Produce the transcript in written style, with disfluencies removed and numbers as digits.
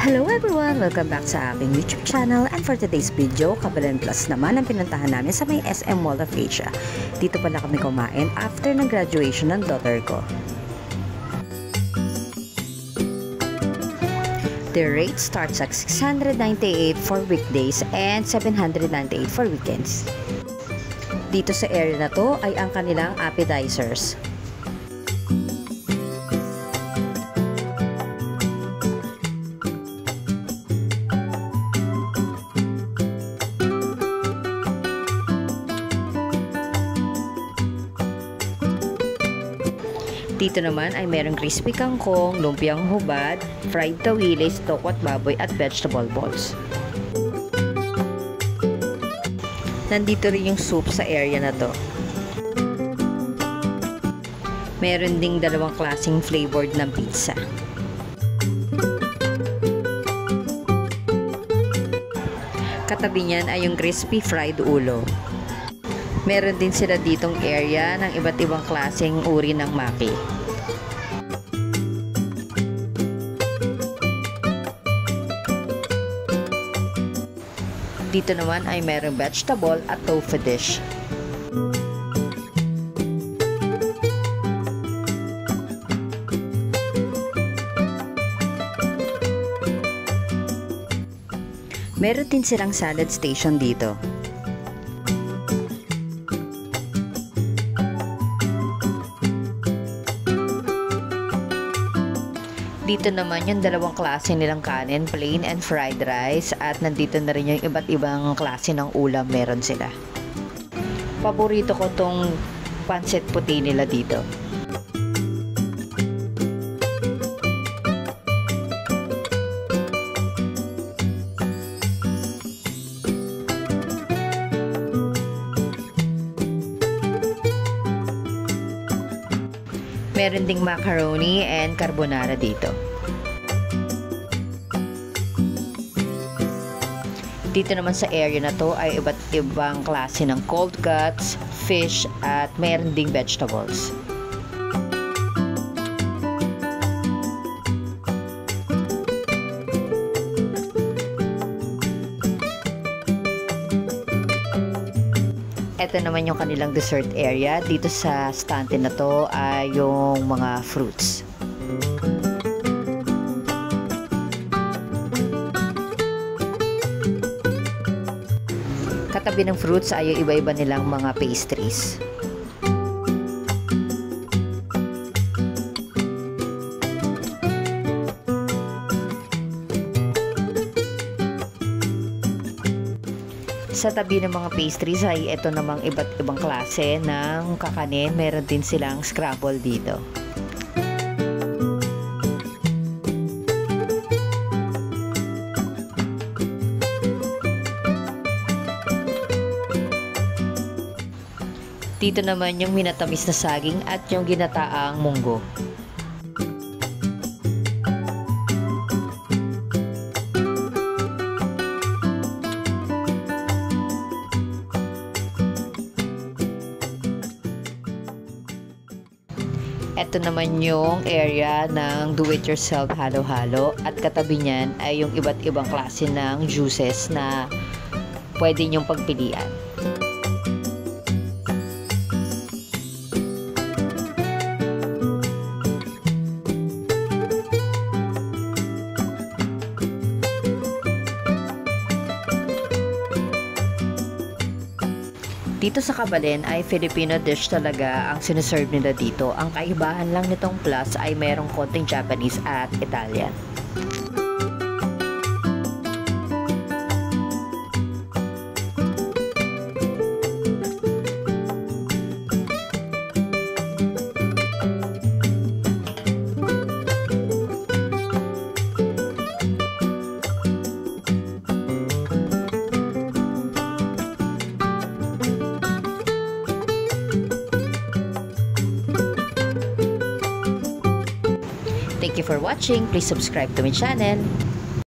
Hello everyone! Welcome back sa aking YouTube channel, and for today's video, Kabalan Plus naman ang pinuntahan namin sa may SM Mall of Asia. Dito pala kami kumain after ng graduation ng daughter ko. The rate starts at 698 for weekdays and 798 for weekends. Dito sa area na to ay ang kanilang appetizers. Dito naman ay merong crispy kangkong, lumpiang hubad, fried tawilis, tokwat baboy at vegetable balls. Nandito rin yung soup sa area na to. Meron ding dalawang klaseng flavored ng pizza. Katabi niyan ay yung crispy fried ulo. Meron din sila ditong area ng iba't ibang klaseng uri ng maki. Dito naman ay merong vegetable at tofu dish. Meron din silang salad station dito. Dito naman yung dalawang klase nilang kanin, plain and fried rice, at nandito na rin yung iba't ibang klase ng ulam meron sila. Paborito ko tong pancit puti nila dito. Meron ding macaroni and carbonara dito. Dito naman sa area na to ay iba't ibang klase ng cold cuts, fish, at meron ding vegetables. Ito naman yung kanilang dessert area. Dito sa stante na to ay yung mga fruits. Katabi ng fruits ay yung iba-iba nilang mga pastries. Sa tabi ng mga pastries ay ito namang iba't ibang klase ng kakanin. Meron din silang scrabble dito. Dito naman yung minatamis na saging at yung ginataang munggo. Ito naman yung area ng do-it-yourself halo-halo, at katabi niyan ay yung iba't ibang klase ng juices na pwede nyong pagpilian. Dito sa Kabalan ay Filipino dish talaga ang siniserve nila dito. Ang kaibahan lang nitong plus ay merong konting Japanese at Italian. Thank you for watching. Please subscribe to my channel.